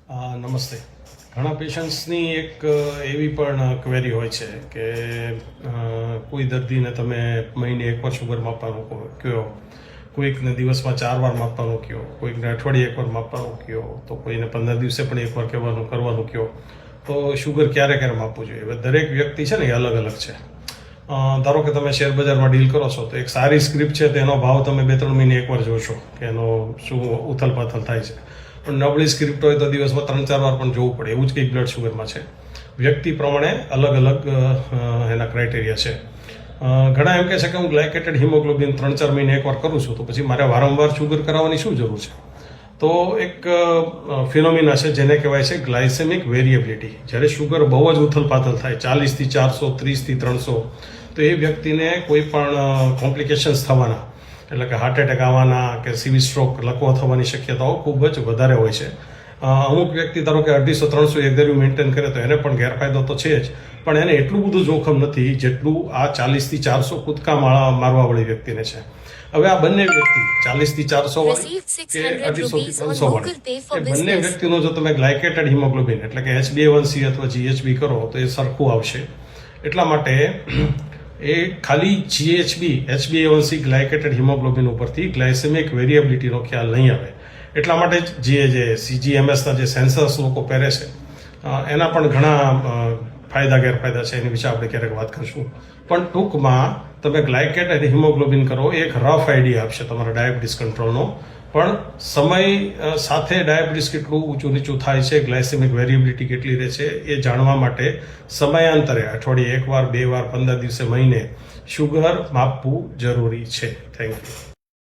નમસ્તે. ઘણા પેશન્ટ્સની એક એવી પણ ક્વેરી હોય છે કે કોઈ દર્દીને તમે મહિને એકવાર શુગર માપવાનું કહો, કોઈકને દિવસમાં 4 વાર માપવાનું કહો, કોઈકને અઠવાડિયે એકવાર માપવાનું કહો, તો કોઈને 15 દિવસે પણ એકવાર કરવાનું કહો, તો શુગર ક્યારે ક્યારે માપવું જોઈએ? હવે દરેક વ્યક્તિ છે ને એ અલગ અલગ છે. ધારો કે તમે શેર બજારમાં ડીલ કરો છો તો એક સારી સ્ક્રિપ્ટ છે તેનો ભાવ તમે 2-3 મહિને એકવાર જોશો કે એનો શું ઉથલપાથલ થાય છે. પણ નબળી સ્ક્રિપ્ટ હોય તો દિવસમાં 3-4 વાર પણ જોવું પડે. એવું જ કંઈક બ્લડ શુગરમાં છે. વ્યક્તિ પ્રમાણે અલગ અલગ એના ક્રાઇટેરિયા છે. ઘણા એમ કહે છે કે હું ગ્લાયકેટેડ હિમોગ્લોબિન 3-4 મહિને એકવાર કરું છું, તો પછી મારે વારંવાર શુગર કરાવવાની શું જરૂર છે? તો એક ફિનોમિના છે જેને કહેવાય છે ગ્લાયસેમિક વેરિએબિલિટી. જ્યારે શુગર બહુ જ ઉથલપાથલ થાય 40થી 400, 30થી 300, તો એ વ્યક્તિને કોઈ પણ કોમ્પ્લિકેશન્સ થવાના, એટલે કે હાર્ટ એટેક આવવાના કે સીવી સ્ટ્રોક લકવો થવાની શક્યતાઓ ખૂબ જ વધારે હોય છે. અમુક વ્યક્તિ ધારો કે 250-300 એગર્યુ મેન્ટેન કરે તો એને પણ ગેરફાયદો તો છે જ, પણ એને એટલું બધું જોખમ નથી જેટલું આ 40થી 400 કૂદકા મારવાવાળી વ્યક્તિને છે. હવે આ બંને વ્યક્તિ 40થી 400 વાળી કે 250થી 300 વાળી, એ બંને વ્યક્તિનો જો તમે ગ્લાયકેટેડ હિમોગ્લોબિન એટલે કે HbA1c અથવા GHB કરો તો એ સરખું આવશે. એટલા માટે એ ખાલી HbA1c ગ્લાયકેટેડ હિમોગ્લોબિન ઉપરથી ગ્લાયસેમિક વેરિએબિલિટીનો ખ્યાલ નહીં આવે. એટલા માટે જે CGMSના જે સેન્સર્સ લોકો પહેરે છે એના પણ ઘણા ફાયદા ગેરફાયદા છે, એની વિશે આપણે ક્યારેક વાત કરીશું. પણ ટૂંકમાં તમે ગ્લાયકેટેડ હિમોગ્લોબિન કરો એ એક રફ આઈડિયા આપશે તમારા ડાયાબિટીસ કંટ્રોલનો. પણ સમય સાથે ડાયાબિટીસ કેટલું ઊંચું નીચું થાય છે, ગ્લાયસેમિક વેરિએબિલિટી કેટલી રહે છે, એ જાણવા માટે સમયાંતરે અઠવાડિયે 1 વાર, 2 વાર, 15 દિવસે, મહિને શુગર માપવું જરૂરી છે. Thank you.